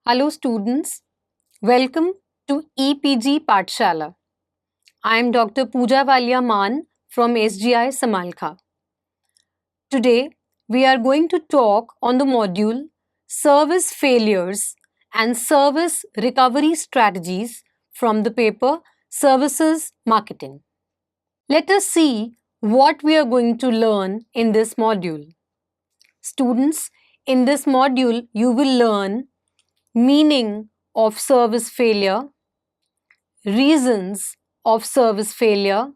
Hello students, welcome to EPG Pathshala. I am Dr. Pooja Valia Maan from SGI Samalkha. Today we are going to talk on the module Service Failures and Service Recovery Strategies from the paper Services Marketing. Let us see what we are going to learn in this module. Students, in this module you will learn meaning of service failure, reasons of service failure,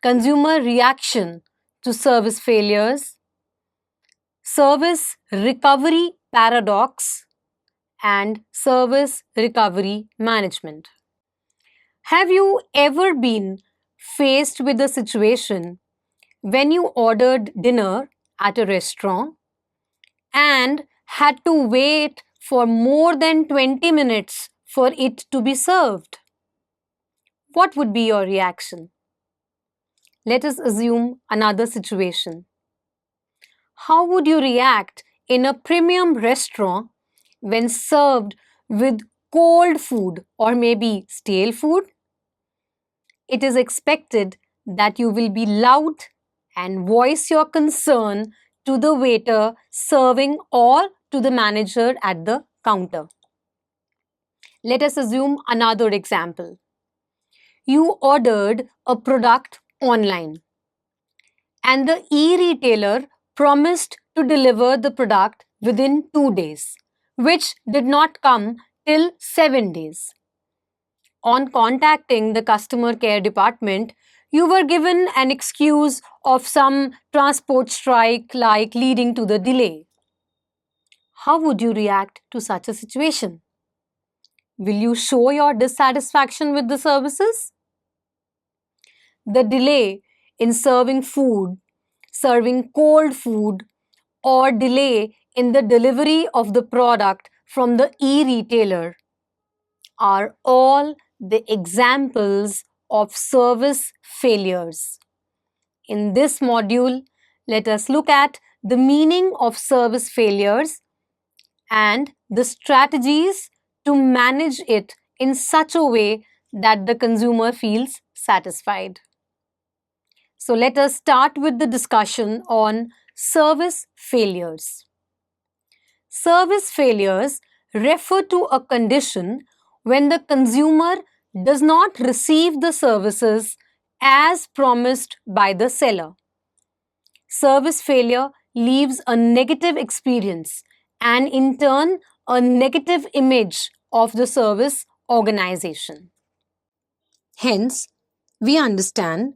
consumer reaction to service failures, service recovery paradox, and service recovery management. Have you ever been faced with a situation when you ordered dinner at a restaurant and had to wait for more than 20 minutes for it to be served? What would be your reaction? Let us assume another situation. How would you react in a premium restaurant when served with cold food or maybe stale food? It is expected that you will be loud and voice your concern to the waiter serving or to the manager at the counter. Let us assume another example. You ordered a product online and the e-retailer promised to deliver the product within 2 days, which did not come till 7 days. On contacting the customer care department, you were given an excuse of some transport strike like leading to the delay. How would you react to such a situation? Will you show your dissatisfaction with the services? The delay in serving cold food, or delay in the delivery of the product from the e-retailer are all the examples of service failures. In this module, let us look at the meaning of service failures and the strategies to manage it in such a way that the consumer feels satisfied. So let us start with the discussion on service failures. Service failures refer to a condition when the consumer does not receive the services as promised by the seller. Service failure leaves a negative experience and in turn a negative image of the service organization. Hence, we understand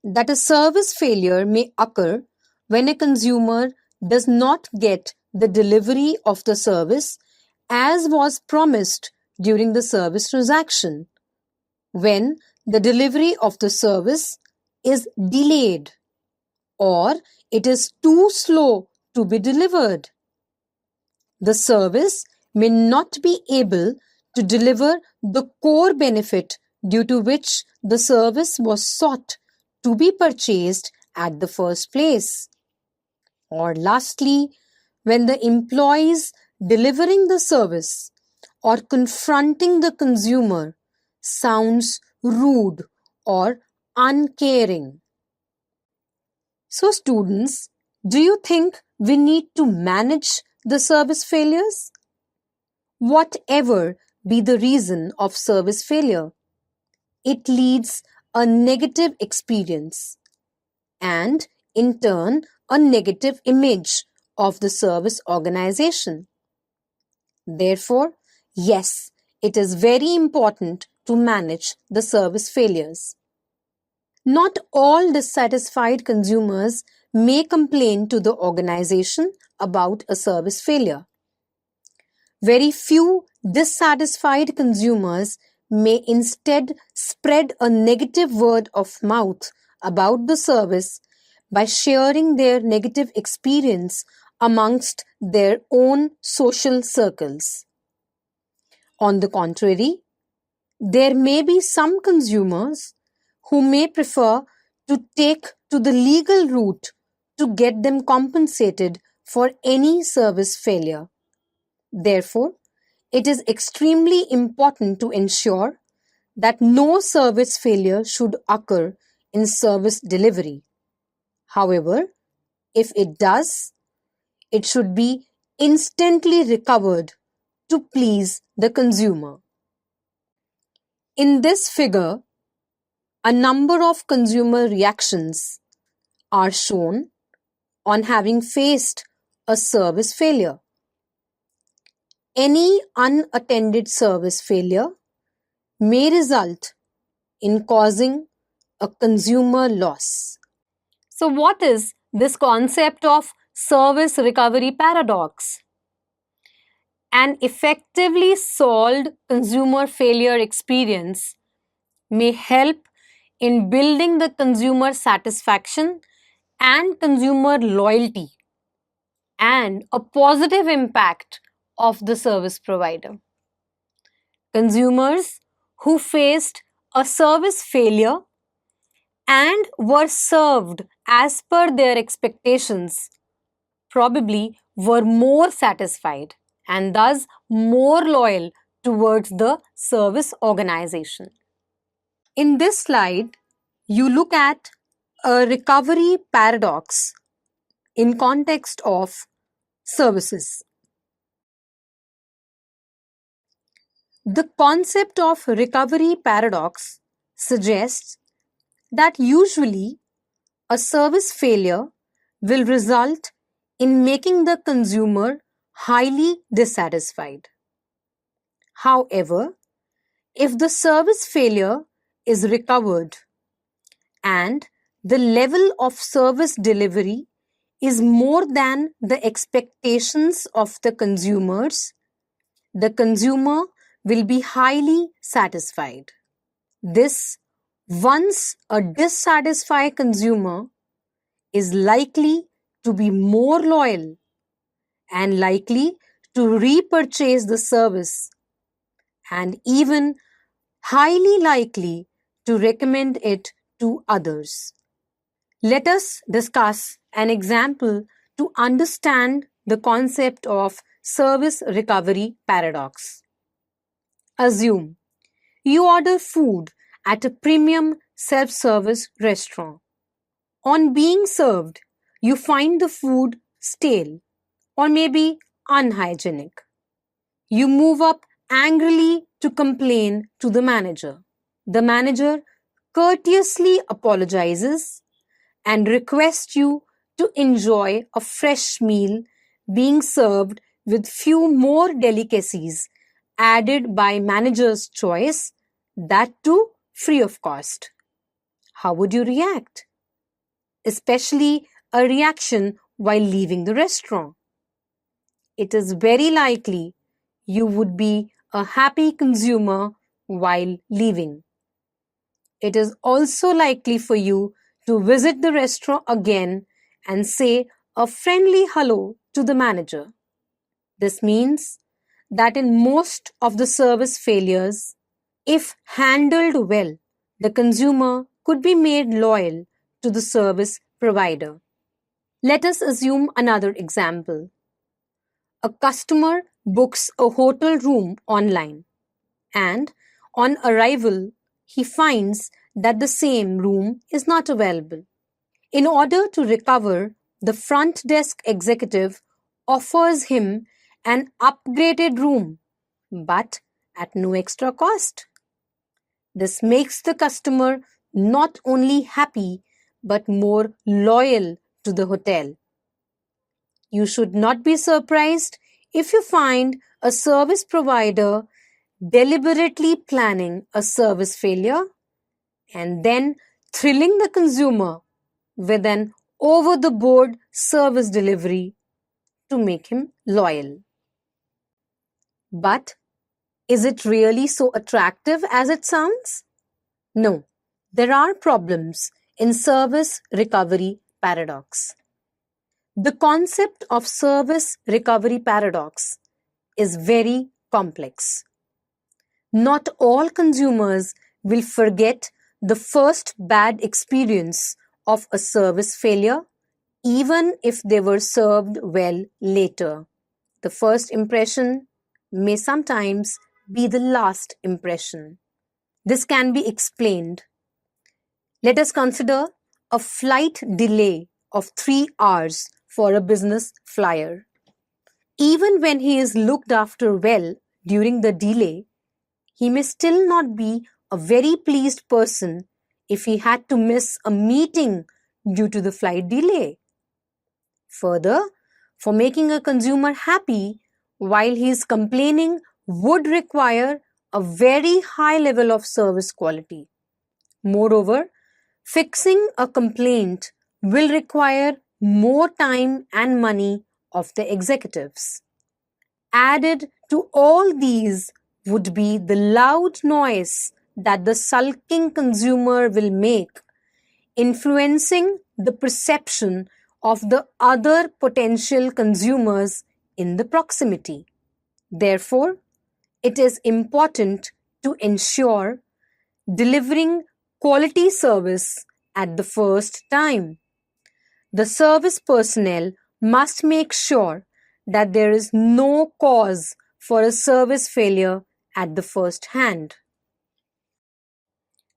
that a service failure may occur when a consumer does not get the delivery of the service as was promised during the service transaction, when the delivery of the service is delayed or it is too slow to be delivered. The service may not be able to deliver the core benefit due to which the service was sought to be purchased at the first place. Or lastly, when the employees delivering the service or confronting the consumer sounds rude or uncaring. So students, do you think we need to manage the service failures? Whatever be the reason of service failure, it leads a negative experience and in turn a negative image of the service organization. Therefore, yes, it is very important to manage the service failures. Not all dissatisfied consumers may complain to the organization about a service failure. Very few dissatisfied consumers may instead spread a negative word of mouth about the service by sharing their negative experience amongst their own social circles. On the contrary, there may be some consumers who may prefer to take to the legal route to get them compensated for any service failure. Therefore, it is extremely important to ensure that no service failure should occur in service delivery. However, if it does, it should be instantly recovered to please the consumer. In this figure, a number of consumer reactions are shown on having faced a service failure. Any unattended service failure may result in causing a consumer loss. So, what is this concept of service recovery paradox? An effectively solved consumer failure experience may help in building the consumer satisfaction and consumer loyalty and a positive impact of the service provider. Consumers who faced a service failure and were served as per their expectations probably were more satisfied and thus more loyal towards the service organization. In this slide, you look at a recovery paradox in context of services. The concept of recovery paradox suggests that usually a service failure will result in making the consumer highly dissatisfied. However, if the service failure is recovered and the level of service delivery is more than the expectations of the consumers, the consumer will be highly satisfied. This once a dissatisfied consumer is likely to be more loyal and likely to repurchase the service and even highly likely to recommend it to others. Let us discuss an example to understand the concept of service recovery paradox. Assume you order food at a premium self-service restaurant. On being served, you find the food stale or maybe unhygienic. You move up angrily to complain to the manager. The manager courteously apologizes and requests you to enjoy a fresh meal being served with few more delicacies added by manager's choice, that too free of cost. How would you react? Especially a reaction while leaving the restaurant. It is very likely you would be a happy consumer while leaving. It is also likely for you to visit the restaurant again and say a friendly hello to the manager. This means that in most of the service failures, if handled well, the consumer could be made loyal to the service provider. Let us assume another example. A customer books a hotel room online and on arrival, he finds that the same room is not available. In order to recover, the front desk executive offers him an upgraded room, but at no extra cost. This makes the customer not only happy but more loyal to the hotel. You should not be surprised if you find a service provider deliberately planning a service failure and then thrilling the consumer with an over-the-board service delivery to make him loyal. But is it really so attractive as it sounds? No, there are problems in service recovery paradox. The concept of service recovery paradox is very complex. Not all consumers will forget the first bad experience of a service failure, even if they were served well later. The first impression may sometimes be the last impression. This can be explained. Let us consider a flight delay of 3 hours for a business flyer. Even when he is looked after well during the delay, he may still not be a very pleased person if he had to miss a meeting due to the flight delay. Further, for making a consumer happy while he is complaining would require a very high level of service quality. Moreover, fixing a complaint will require more time and money of the executives. Added to all these would be the loud noise that the sulking consumer will make, influencing the perception of the other potential consumers in the proximity. Therefore, it is important to ensure delivering quality service at the first time. The service personnel must make sure that there is no cause for a service failure at the first hand.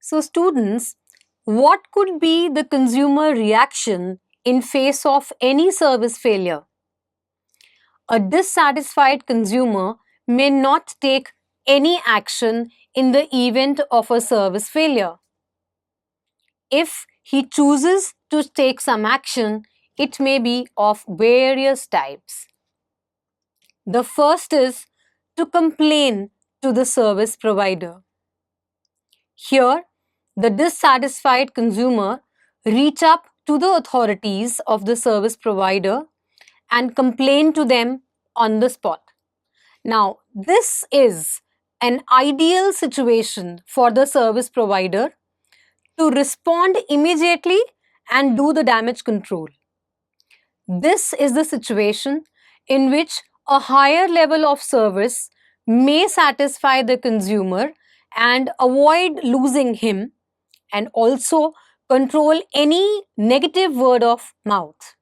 So, students, what could be the consumer reaction in face of any service failure? A dissatisfied consumer may not take any action in the event of a service failure. If he chooses to take some action, it may be of various types. The first is to complain to the service provider. Here, the dissatisfied consumer reach up to the authorities of the service provider and complain to them on the spot. Now, this is an ideal situation for the service provider to respond immediately and do the damage control. This is the situation in which a higher level of service may satisfy the consumer and avoid losing him, and also control any negative word of mouth.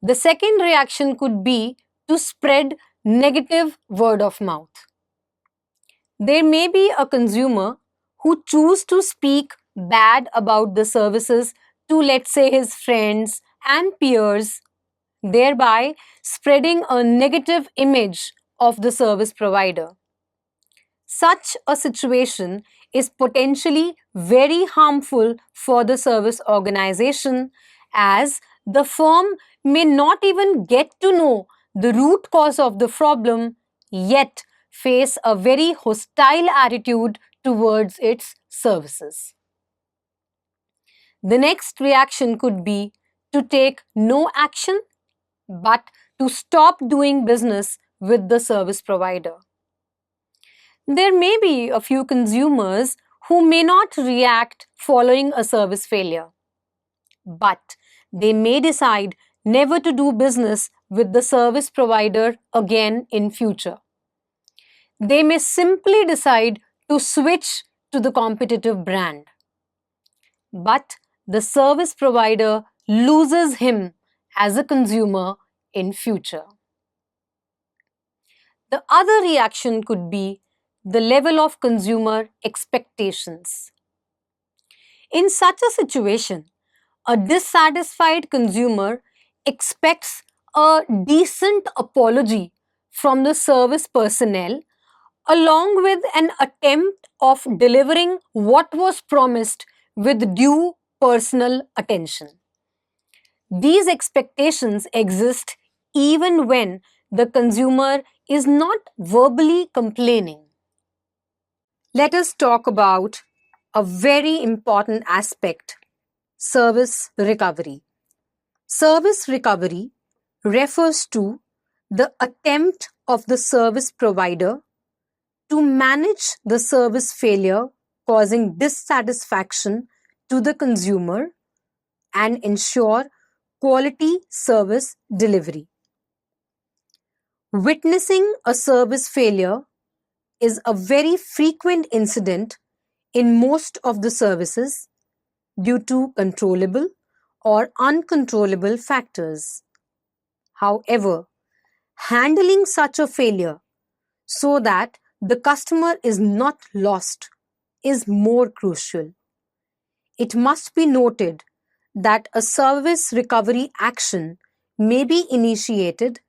The second reaction could be to spread negative word of mouth. There may be a consumer who choose to speak bad about the services to, let's say, his friends and peers, thereby spreading a negative image of the service provider. Such a situation is potentially very harmful for the service organization, as the firm may not even get to know the root cause of the problem, yet face a very hostile attitude towards its services. The next reaction could be to take no action, but to stop doing business with the service provider. There may be a few consumers who may not react following a service failure, but they may decide never to do business with the service provider again in future. They may simply decide to switch to the competitive brand. But the service provider loses him as a consumer in future. The other reaction could be the level of consumer expectations. In such a situation, a dissatisfied consumer expects a decent apology from the service personnel, along with an attempt of delivering what was promised with due personal attention. These expectations exist even when the consumer is not verbally complaining. Let us talk about a very important aspect: service recovery. Service recovery refers to the attempt of the service provider to manage the service failure causing dissatisfaction to the consumer and ensure quality service delivery. Witnessing a service failure is a very frequent incident in most of the services due to controllable or uncontrollable factors. However, Handling such a failure so that the customer is not lost is more crucial. It must be noted that a service recovery action may be initiated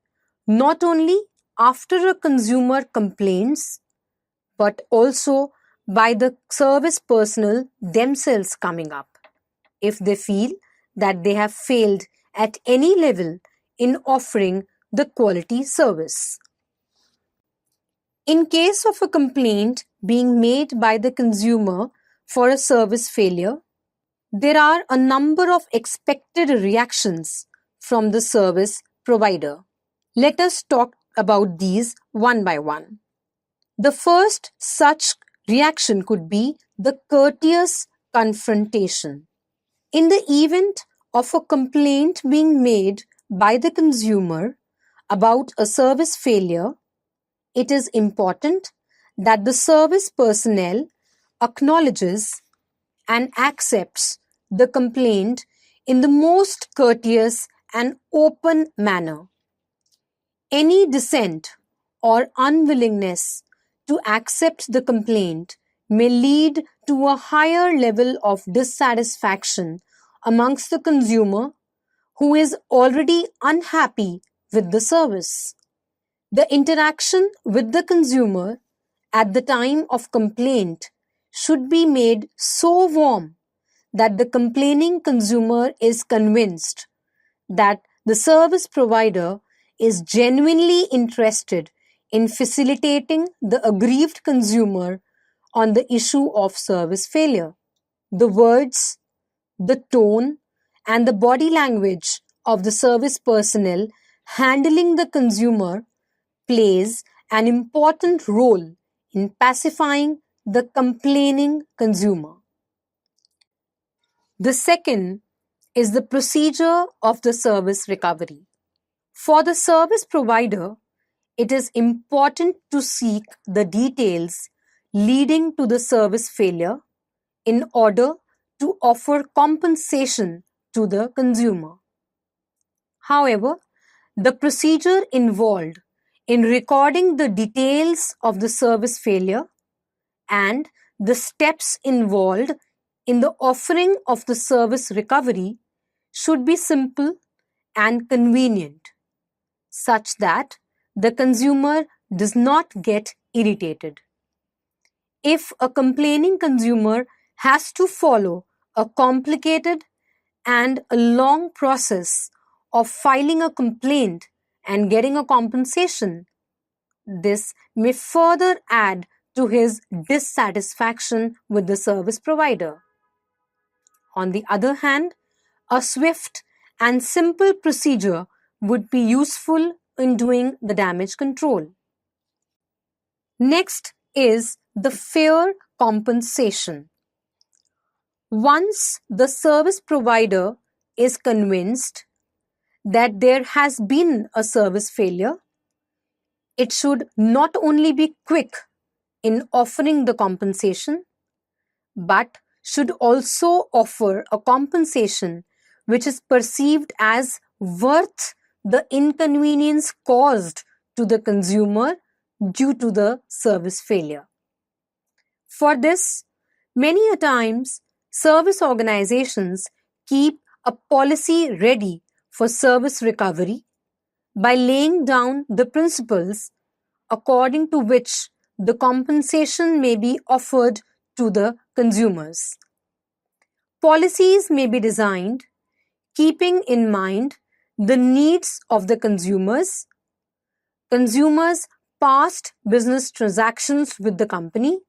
not only after a consumer complains, but also by the service personnel themselves coming up, if they feel that they have failed at any level in offering the quality service. In case of a complaint being made by the consumer for a service failure, there are a number of expected reactions from the service provider. Let us talk about these one by one. The first such reaction could be the courteous confrontation. In the event of a complaint being made by the consumer about a service failure, it is important that the service personnel acknowledges and accepts the complaint in the most courteous and open manner. Any dissent or unwillingness to accept the complaint may lead to a higher level of dissatisfaction amongst the consumer who is already unhappy with the service. The interaction with the consumer at the time of complaint should be made so warm that the complaining consumer is convinced that the service provider is genuinely interested in facilitating the aggrieved consumer on the issue of service failure. The words, the tone, and the body language of the service personnel handling the consumer plays an important role in pacifying the complaining consumer. The second is the procedure of the service recovery. For the service provider, it is important to seek the details leading to the service failure in order to offer compensation to the consumer. However, the procedure involved in recording the details of the service failure and the steps involved in the offering of the service recovery should be simple and convenient, such that the consumer does not get irritated. If a complaining consumer has to follow a complicated and a long process of filing a complaint and getting a compensation, this may further add to his dissatisfaction with the service provider. On the other hand, a swift and simple procedure would be useful in doing the damage control. Next is the fair compensation. Once the service provider is convinced that there has been a service failure, it should not only be quick in offering the compensation, but should also offer a compensation which is perceived as worth the inconvenience caused to the consumer due to the service failure. For this, many a times, service organizations keep a policy ready for service recovery by laying down the principles according to which the compensation may be offered to the consumers. Policies may be designed keeping in mind the needs of the consumers' past business transactions with the company,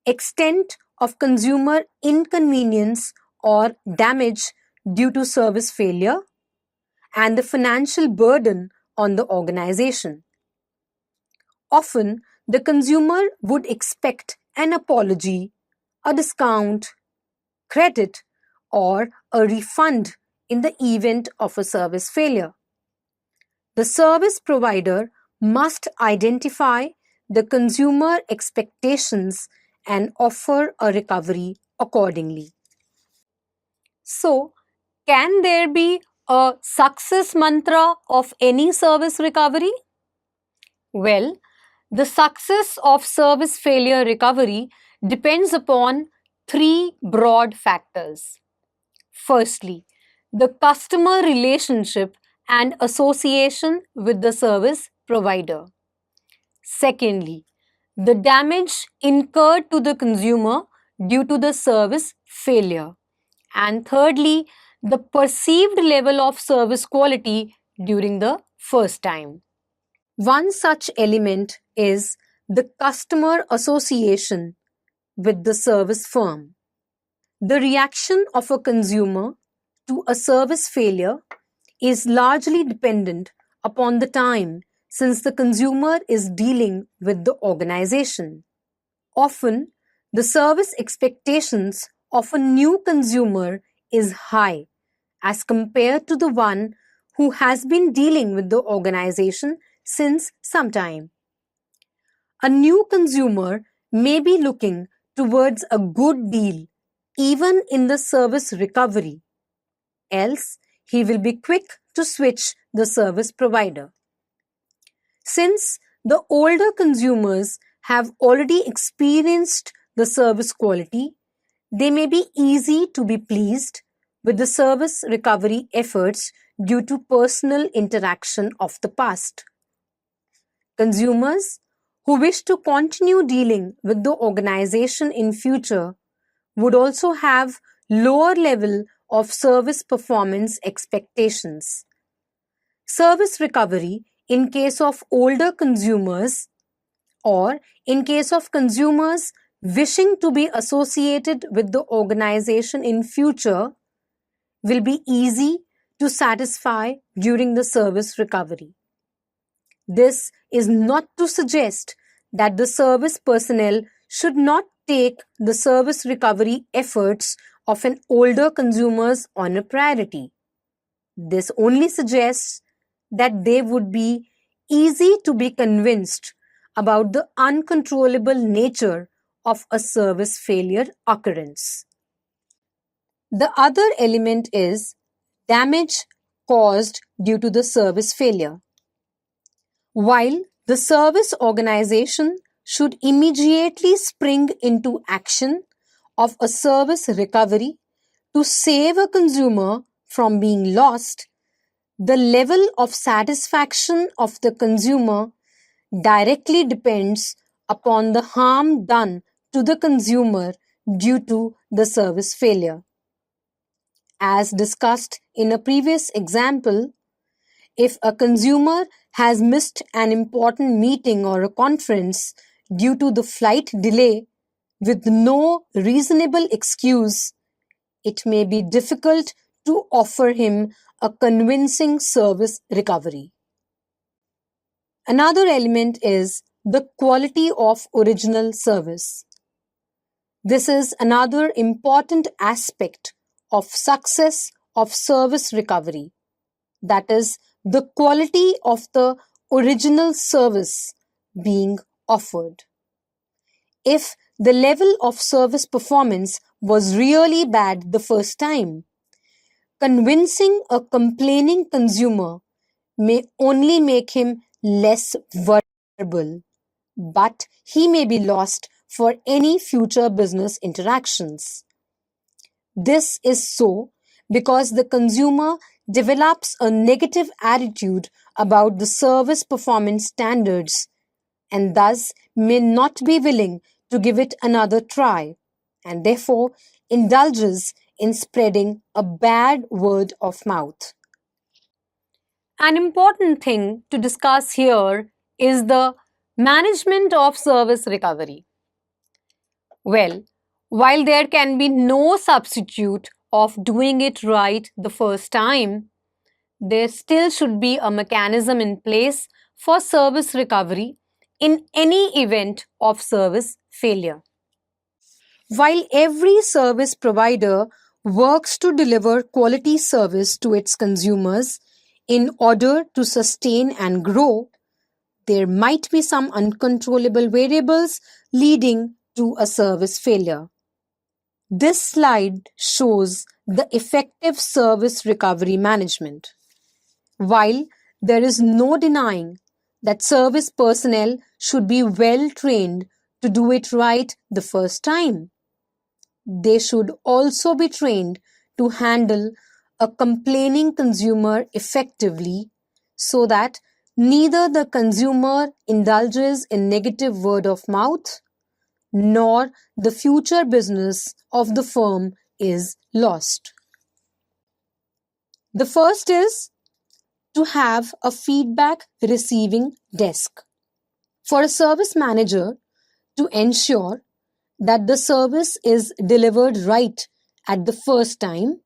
extent of consumer inconvenience or damage due to service failure, and the financial burden on the organization. Often, the consumer would expect an apology, a discount, credit, or a refund in the event of a service failure. The service provider must identify the consumer expectations and offer a recovery accordingly. So, can there be a success mantra of any service recovery? Well, the success of service failure recovery depends upon three broad factors. Firstly, the customer relationship and association with the service provider. Secondly, the damage incurred to the consumer due to the service failure. And thirdly, the perceived level of service quality during the first time. One such element is the customer association with the service firm. The reaction of a consumer to a service failure is largely dependent upon the time since the consumer is dealing with the organization. Often, the service expectations of a new consumer is high as compared to the one who has been dealing with the organization since some time. A new consumer may be looking towards a good deal even in the service recovery, else he will be quick to switch the service provider. Since the older consumers have already experienced the service quality, they may be easy to be pleased with the service recovery efforts due to personal interaction of the past. Consumers who wish to continue dealing with the organization in future would also have lower level of service performance expectations. Service recovery in case of older consumers or in case of consumers wishing to be associated with the organization in future will be easy to satisfy during the service recovery. This is not to suggest that the service personnel should not take the service recovery efforts of an older consumers on a priority. This only suggests that they would be easy to be convinced about the uncontrollable nature of a service failure occurrence. The other element is damage caused due to the service failure. While the service organization should immediately spring into action of a service recovery to save a consumer from being lost, the level of satisfaction of the consumer directly depends upon the harm done to the consumer due to the service failure. As discussed in a previous example, if a consumer has missed an important meeting or a conference due to the flight delay with no reasonable excuse, it may be difficult to offer him a convincing service recovery. Another element is the quality of original service. This is another important aspect of success of service recovery, that is, the quality of the original service being offered. If the level of service performance was really bad the first time, convincing a complaining consumer may only make him less vulnerable, but he may be lost for any future business interactions. This is so because the consumer develops a negative attitude about the service performance standards and thus may not be willing to give it another try and therefore indulges in spreading a bad word of mouth. An important thing to discuss here is the management of service recovery. Well, while there can be no substitute of doing it right the first time, there still should be a mechanism in place for service recovery in any event of service failure. While every service provider works to deliver quality service to its consumers in order to sustain and grow, there might be some uncontrollable variables leading to a service failure. This slide shows the effective service recovery management. While there is no denying that service personnel should be well trained to do it right the first time, they should also be trained to handle a complaining consumer effectively so that neither the consumer indulges in negative word of mouth nor the future business of the firm is lost. The first is to have a feedback receiving desk. For a service manager to ensure that the service is delivered right at the first time,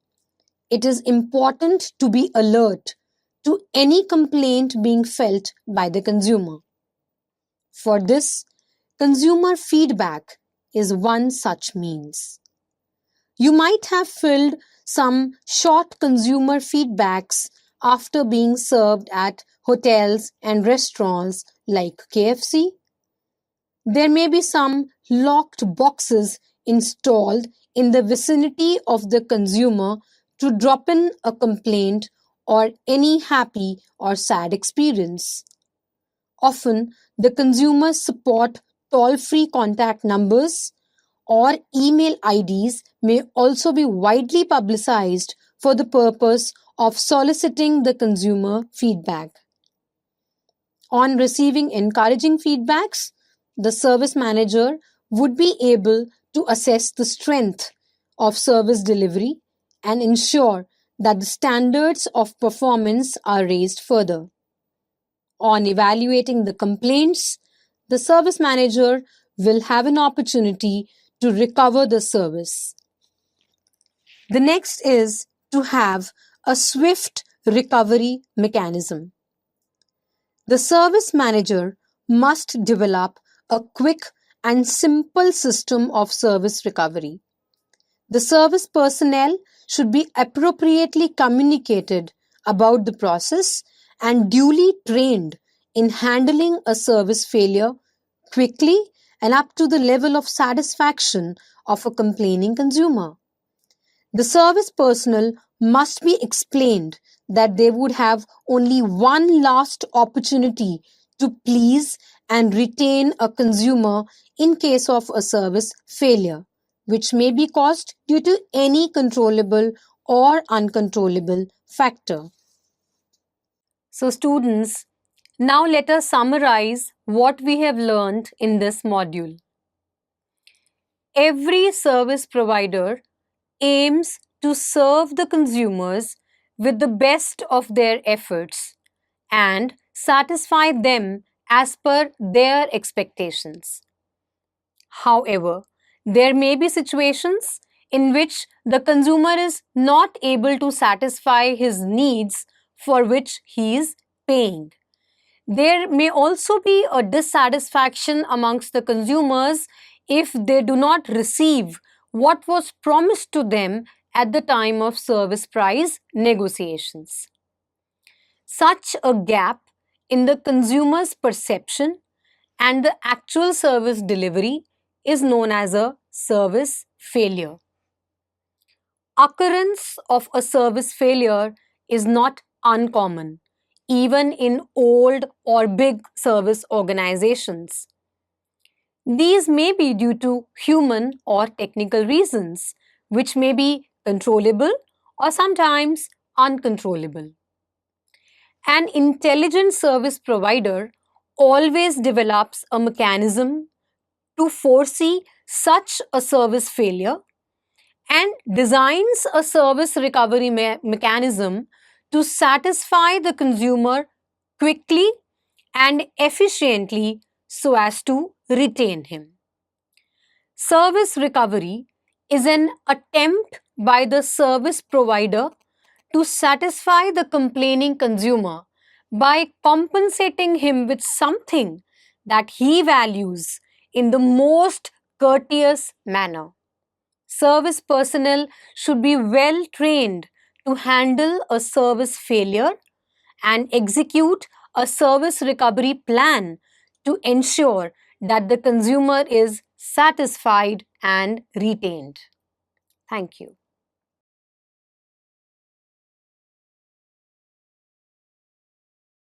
it is important to be alert to any complaint being felt by the consumer. For this, consumer feedback is one such means. You might have filled some short consumer feedbacks after being served at hotels and restaurants like KFC. There may be some locked boxes installed in the vicinity of the consumer to drop in a complaint or any happy or sad experience. Often, the consumers support toll-free contact numbers or email IDs may also be widely publicized for the purpose of soliciting the consumer feedback. On receiving encouraging feedbacks, the service manager would be able to assess the strength of service delivery and ensure that the standards of performance are raised further. On evaluating the complaints, the service manager will have an opportunity to recover the service. The next is to have a swift recovery mechanism. The service manager must develop a quick and simple system of service recovery. The service personnel should be appropriately communicated about the process and duly trained in handling a service failure quickly and up to the level of satisfaction of a complaining consumer. The service personnel must be explained that they would have only one last opportunity to please and retain a consumer in case of a service failure, which may be caused due to any controllable or uncontrollable factor. So students, now let us summarize what we have learned in this module. Every service provider aims to serve the consumers with the best of their efforts and satisfy them as per their expectations. However, there may be situations in which the consumer is not able to satisfy his needs for which he is paying. There may also be a dissatisfaction amongst the consumers if they do not receive what was promised to them at the time of service price negotiations. Such a gap in the consumer's perception and the actual service delivery is known as a service failure. Occurrence of a service failure is not uncommon, even in old or big service organizations. These may be due to human or technical reasons, which may be controllable or sometimes uncontrollable. An intelligent service provider always develops a mechanism to foresee such a service failure and designs a service recovery mechanism to satisfy the consumer quickly and efficiently so as to retain him. Service recovery is an attempt by the service provider to satisfy the complaining consumer by compensating him with something that he values in the most courteous manner. Service personnel should be well trained to handle a service failure and execute a service recovery plan to ensure that the consumer is satisfied and retained. Thank you.